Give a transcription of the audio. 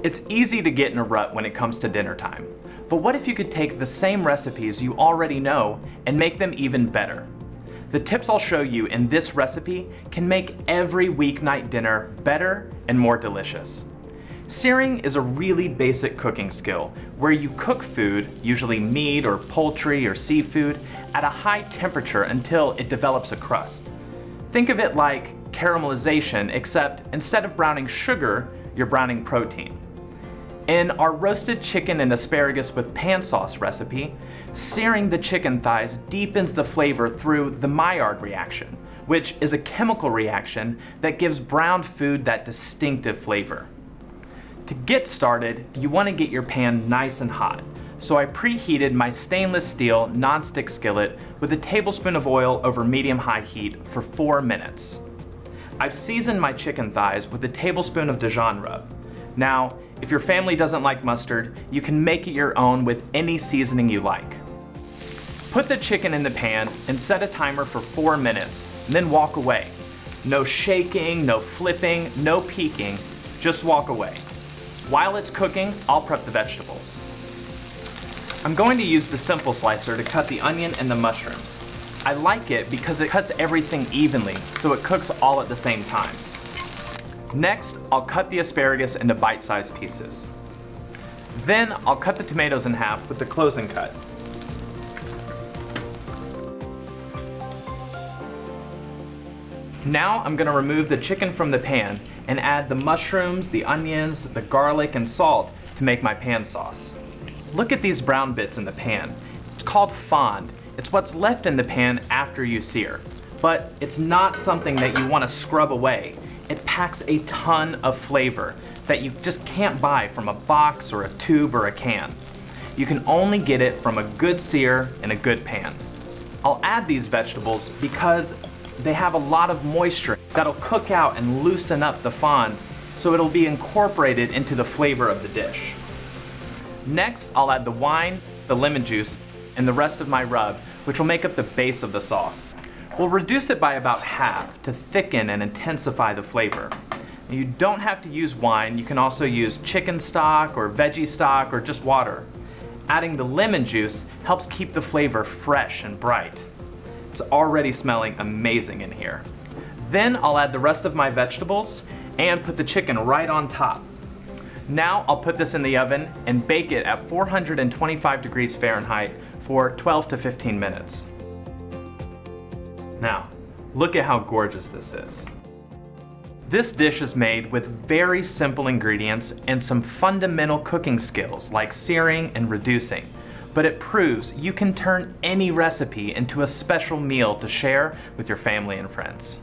It's easy to get in a rut when it comes to dinner time, but what if you could take the same recipes you already know and make them even better? The tips I'll show you in this recipe can make every weeknight dinner better and more delicious. Searing is a really basic cooking skill where you cook food, usually meat or poultry or seafood, at a high temperature until it develops a crust. Think of it like caramelization, except instead of browning sugar, you're browning protein. In our roasted chicken and asparagus with pan sauce recipe, searing the chicken thighs deepens the flavor through the Maillard reaction, which is a chemical reaction that gives browned food that distinctive flavor. To get started, you want to get your pan nice and hot, so I preheated my stainless steel nonstick skillet with a tablespoon of oil over medium-high heat for 4 minutes. I've seasoned my chicken thighs with a tablespoon of DIJON RUB. Now, if your family doesn't like mustard, you can make it your own with any seasoning you like. Put the chicken in the pan and set a timer for 4 minutes, and then walk away. No shaking, no flipping, no peeking, just walk away. While it's cooking, I'll prep the vegetables. I'm going to use the simple slicer to cut the onion and the mushrooms. I like it because it cuts everything evenly, so it cooks all at the same time. Next, I'll cut the asparagus into bite-sized pieces. Then I'll cut the tomatoes in half with the closing cut. Now I'm going to remove the chicken from the pan and add the mushrooms, the onions, the garlic, and salt to make my pan sauce. Look at these brown bits in the pan. It's called fond. It's what's left in the pan after you sear. But it's not something that you want to scrub away. It packs a ton of flavor that you just can't buy from a box or a tube or a can. You can only get it from a good sear in a good pan. I'll add these vegetables because they have a lot of moisture that'll cook out and loosen up the fond, so it'll be incorporated into the flavor of the dish. Next, I'll add the wine, the lemon juice, and the rest of my rub, which will make up the base of the sauce. We'll reduce it by about half to thicken and intensify the flavor. You don't have to use wine, you can also use chicken stock or veggie stock or just water. Adding the lemon juice helps keep the flavor fresh and bright. It's already smelling amazing in here. Then I'll add the rest of my vegetables and put the chicken right on top. Now I'll put this in the oven and bake it at 425 degrees Fahrenheit for 12 to 15 minutes. Now, look at how gorgeous this is. This dish is made with very simple ingredients and some fundamental cooking skills like searing and reducing, but it proves you can turn any recipe into a special meal to share with your family and friends.